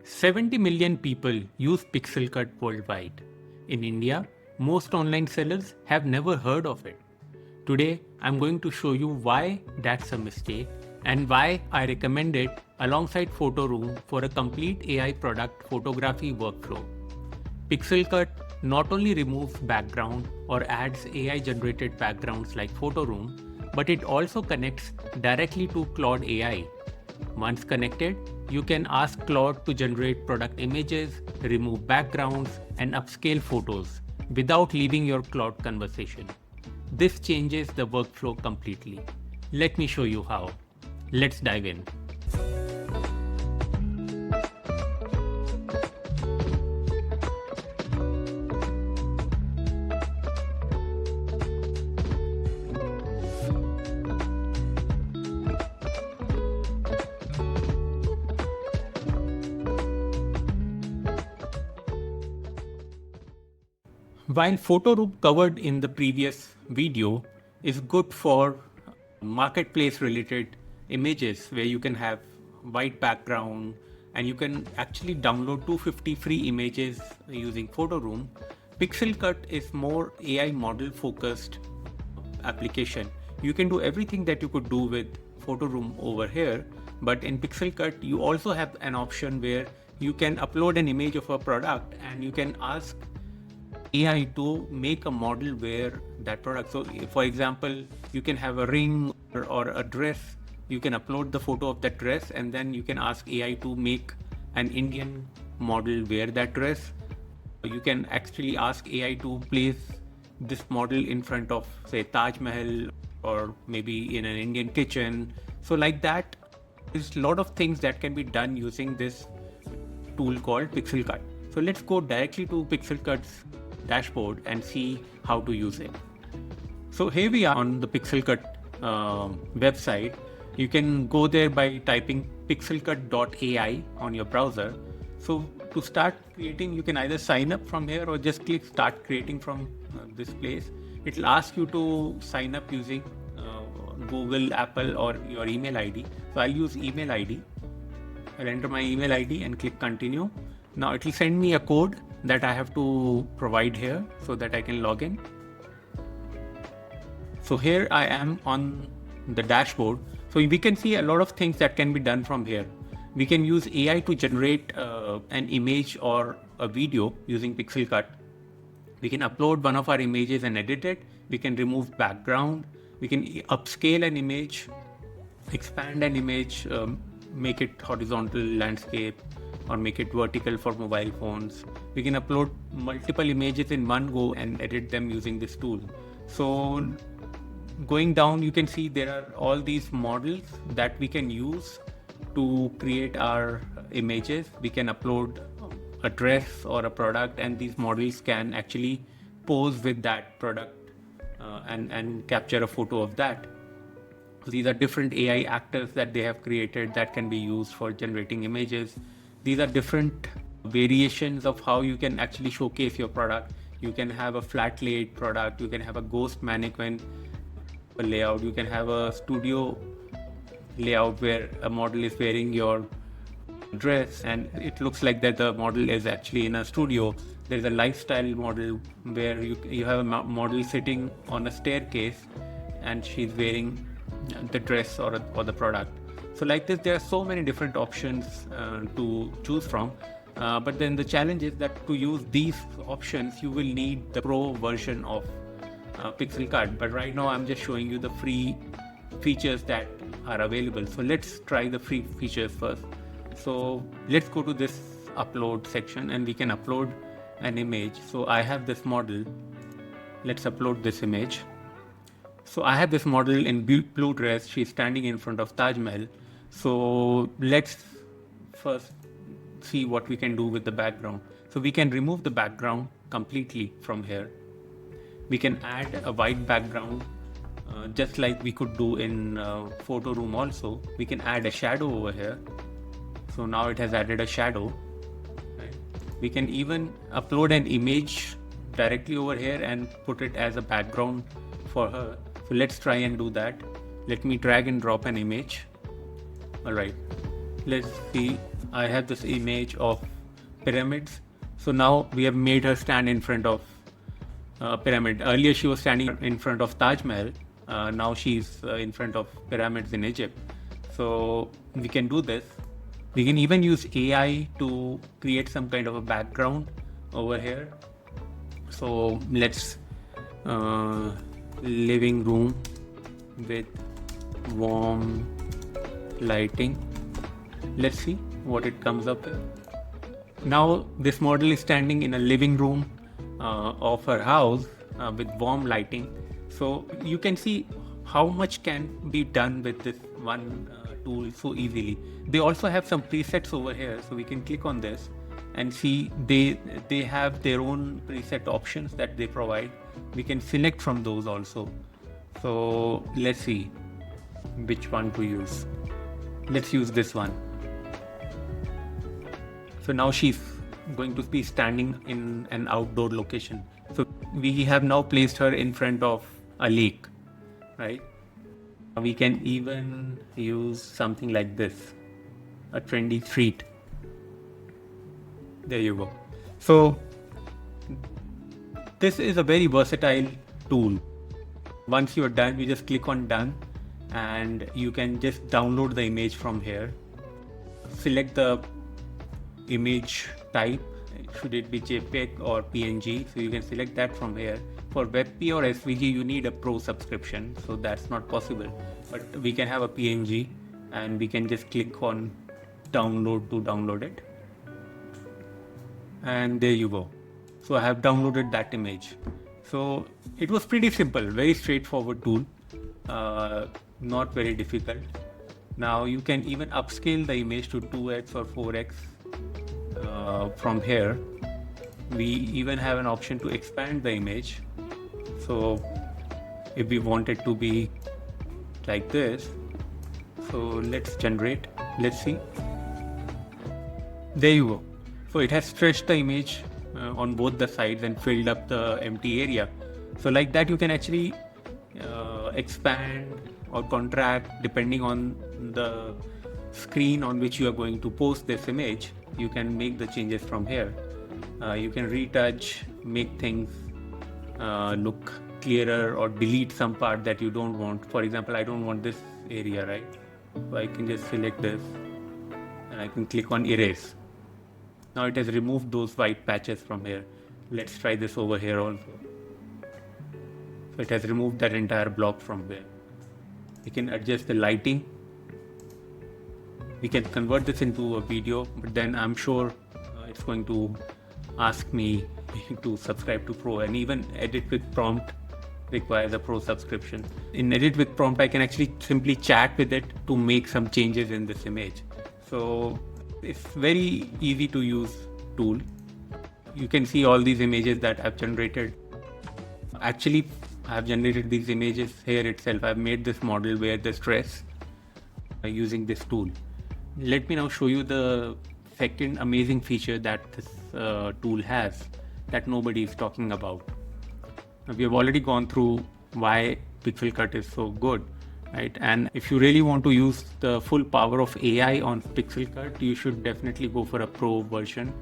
70 million people use Pixelcut worldwide. In India, most online sellers have never heard of it. Today, I'm going to show you why that's a mistake and why I recommend it alongside Photoroom for a complete AI product photography workflow. Pixelcut not only removes background or adds AI generated backgrounds like Photoroom, but it also connects directly to Claude AI. Once connected, you can ask Claude to generate product images, remove backgrounds, and upscale photos without leaving your Claude conversation. This changes the workflow completely. Let me show you how. Let's dive in. While Photoroom covered in the previous video is good for marketplace related images where you can have white background and you can actually download 250 free images using Photoroom, Pixelcut is more AI model focused application. You can do everything that you could do with Photoroom over here, but in Pixelcut you also have an option where you can upload an image of a product and you can ask AI to make a model where that product. So for example, you can have a ring or a dress. You can upload the photo of that dress and then you can ask AI to make an Indian model wear that dress. You can actually ask AI to place this model in front of, say, Taj Mahal or maybe in an Indian kitchen. So like that, there's a lot of things that can be done using this tool called Pixelcut. So let's go directly to Pixelcut's dashboard and see how to use it. So here we are on the Pixelcut website. You can go there by typing pixelcut.ai on your browser. So to start creating, you can either sign up from here or just click start creating from this place. It will ask you to sign up using Google, Apple or your email ID. So I'll use email ID. I'll enter my email ID and click continue. Now it will send me a code that I have to provide here so that I can log in. So here I am on the dashboard. So we can see a lot of things that can be done from here. We can use AI to generate an image or a video using Pixelcut. We can upload one of our images and edit it. We can remove background. We can upscale an image, expand an image, make it horizontal landscape, or make it vertical for mobile phones. We can upload multiple images in one go and edit them using this tool. So going down, you can see there are all these models that we can use to create our images. We can upload a dress or a product and these models can actually pose with that product and capture a photo of that. So these are different AI actors that they have created that can be used for generating images. These are different variations of how you can actually showcase your product. You can have a flat laid product, you can have a ghost mannequin layout, you can have a studio layout where a model is wearing your dress and it looks like that the model is actually in a studio. There's a lifestyle model where you have a model sitting on a staircase and she's wearing the dress or the product. So like this, there are so many different options to choose from. But then the challenge is that to use these options, you will need the pro version of Pixelcut. But right now, I'm just showing you the free features that are available. So let's try the free features first. So let's go to this upload section and we can upload an image. So I have this model. Let's upload this image. So I have this model in blue dress. She's standing in front of Taj Mahal. So let's first see what we can do with the background. So we can remove the background completely from here. We can add a white background just like we could do in Photoroom also. We can add a shadow over here. So now it has added a shadow. Right? We can even upload an image directly over here and put it as a background for her. So let's try and do that. Let me drag and drop an image. All right, let's see I have this image of pyramids. So now we have made her stand in front of pyramid. Earlier she was standing in front of Taj Mahal. Now she's in front of pyramids in Egypt. So we can do this. We can even use AI to create some kind of a background over here. So let's living room with warm lighting. Let's see what it comes up with. Now this model is standing in a living room of her house with warm lighting. So you can see how much can be done with this one tool so easily. They also have some presets over here, so we can click on this and see they have their own preset options that they provide. We can select from those also. So let's see which one to use. Let's use this one. So now she's going to be standing in an outdoor location. So we have now placed her in front of a lake, right? We can even use something like this, a trendy street. There you go. So this is a very versatile tool. Once you're done, you just click on done and you can just download the image from here. Select the image type, should it be JPEG or PNG, so you can select that from here. For WebP or SVG you need a Pro subscription, so that's not possible, but we can have a PNG and we can just click on download to download it, and there you go. So I have downloaded that image. So it was pretty simple, very straightforward tool, not very difficult. Now you can even upscale the image to 2x or 4x from here. We even have an option to expand the image. So if we want it to be like this, so let's generate, let's see. There you go. So it has stretched the image on both the sides and filled up the empty area. So like that you can actually expand or contract depending on the screen on which you are going to post this image. You can make the changes from here. You can retouch, make things look clearer, or delete some part that you don't want. For example, I don't want this area, right? So I can just select this and I can click on erase. Now it has removed those white patches from here. Let's try this over here also. So it has removed that entire block from there. We can adjust the lighting. We can convert this into a video, but then I'm sure it's going to ask me to subscribe to Pro, and even edit with prompt requires a Pro subscription. In edit with prompt, I can actually simply chat with it to make some changes in this image. So it's very easy to use tool. You can see all these images that I've generated. Actually, I've generated these images here itself. I've made this model wear this dress using this tool. Let me now show you the second amazing feature that this tool has that nobody is talking about. We have already gone through why Pixelcut is so good, right? And if you really want to use the full power of AI on Pixelcut, you should definitely go for a Pro version,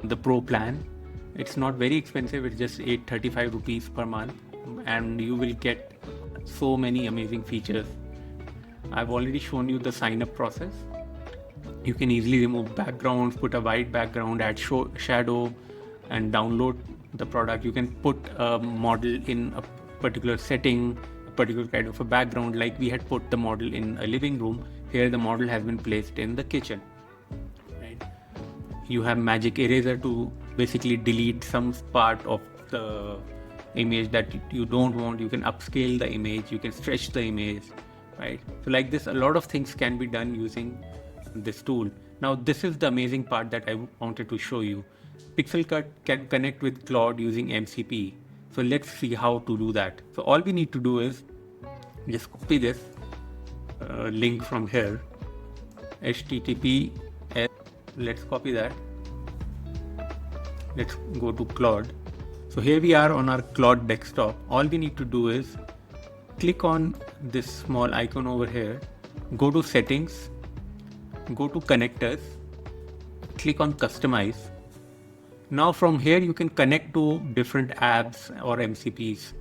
the Pro plan. It's not very expensive, it's just 835 rupees per month, and you will get so many amazing features. I've already shown you the sign up process. You can easily remove backgrounds, put a white background, add shadow, and download the product. You can put a model in a particular setting, a particular kind of a background, like we had put the model in a living room. Here the model has been placed in the kitchen, right? You have magic eraser to basically delete some part of the image that you don't want. You can upscale the image, you can stretch the image, right? So like this, a lot of things can be done using this tool. Now this is the amazing part that I wanted to show you. Pixelcut can connect with Claude using MCP. So let's see how to do that. So all we need to do is just copy this link from here, HTTP. Let's copy that. Let's go to Claude. So here we are on our Claude desktop. All we need to do is click on this small icon over here, go to settings, go to connectors, click on customize. Now from here you can connect to different apps or MCPs.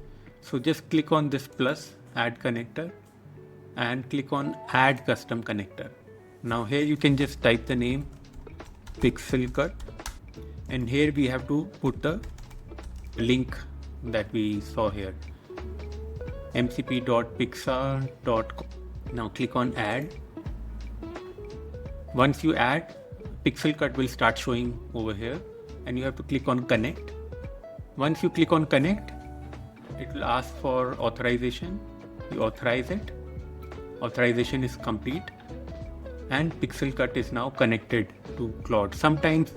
So just click on this plus, add connector, and click on add custom connector. Now here you can just type the name Pixelcut, and here we have to put the link that we saw here, mcp.pixa.com. Now click on add. Once you add, Pixelcut will start showing over here, and you have to click on connect. Once you click on connect, it will ask for authorization. You authorize it. Authorization is complete, and Pixelcut is now connected to Claude. Sometimes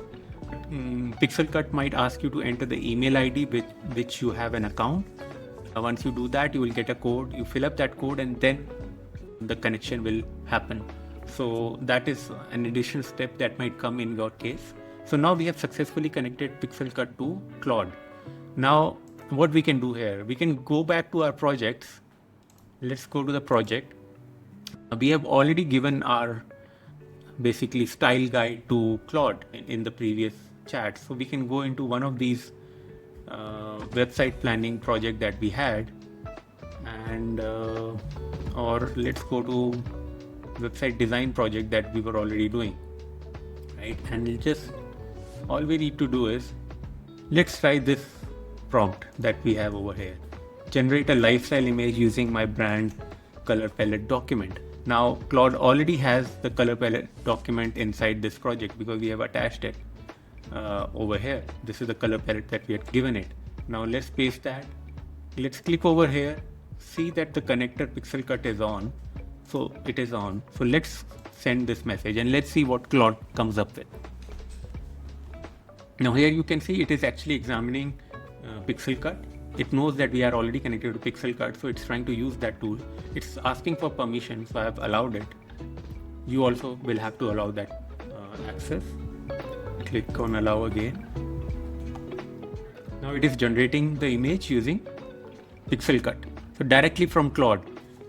Pixelcut might ask you to enter the email ID with which you have an account. Once you do that, you will get a code. You fill up that code, and then the connection will happen. So that is an additional step that might come in your case. So now we have successfully connected Pixelcut to Claude. Now what we can do here, we can go back to our projects. Let's go to the project. We have already given our basically style guide to Claude in the previous chat. So we can go into one of these website planning project that we had, and or let's go to website design project that we were already doing, right? And just all we need to do is, let's try this prompt that we have over here. Generate a lifestyle image using my brand color palette document. Now Claude already has the color palette document inside this project because we have attached it over here. This is the color palette that we had given it. Now let's paste that. Let's click over here. See that the connector Pixelcut is on. So it is on. So let's send this message and let's see what Claude comes up with. Now here you can see it is actually examining Pixelcut. It knows that we are already connected to Pixelcut, so it's trying to use that tool. It's asking for permission, so I have allowed it. You also will have to allow that access. Click on allow again. Now it is generating the image using Pixelcut. So directly from Claude.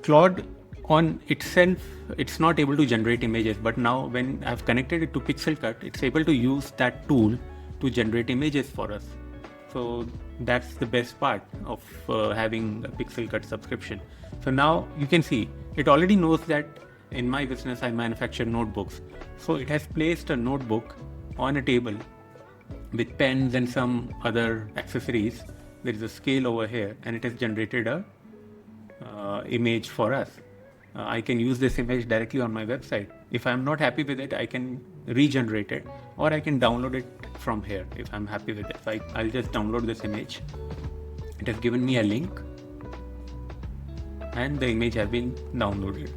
Claude on itself, it's not able to generate images, but now when I've connected it to Pixelcut, it's able to use that tool to generate images for us. So that's the best part of having a Pixelcut subscription. So now you can see it already knows that in my business I manufacture notebooks. So it has placed a notebook on a table with pens and some other accessories. There is a scale over here, and it has generated a image for us. I can use this image directly on my website. If I'm not happy with it, I can regenerate it, or I can download it from here if I'm happy with it. So I'll just download this image. It has given me a link, and the image has been downloaded.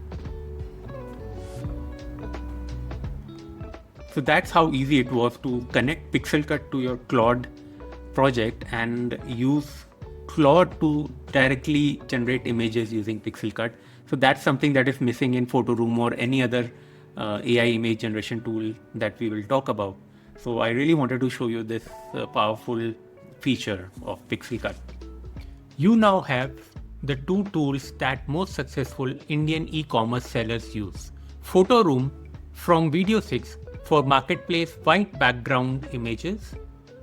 So that's how easy it was to connect Pixelcut to your Claude project and use Claude to directly generate images using Pixelcut. So that's something that is missing in Photoroom or any other AI image generation tool that we will talk about. So I really wanted to show you this powerful feature of Pixelcut. You now have the two tools that most successful Indian e-commerce sellers use. Photoroom from Video 6 for marketplace white background images,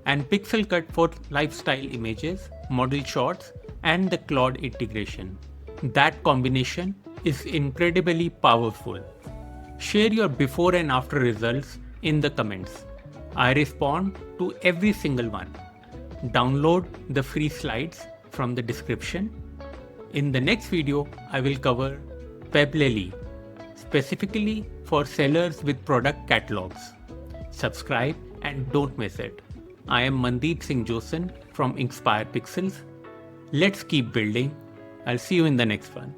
and Pixelcut for lifestyle images, model shots, and the Claude integration. That combination is incredibly powerful. Share your before and after results in the comments. I respond to every single one. Download the free slides from the description. In the next video, I will cover Pebblely, specifically for sellers with product catalogs. Subscribe and don't miss it. I am Mandeep Singh Josen from Inspire Pixels. Let's keep building. I'll see you in the next one.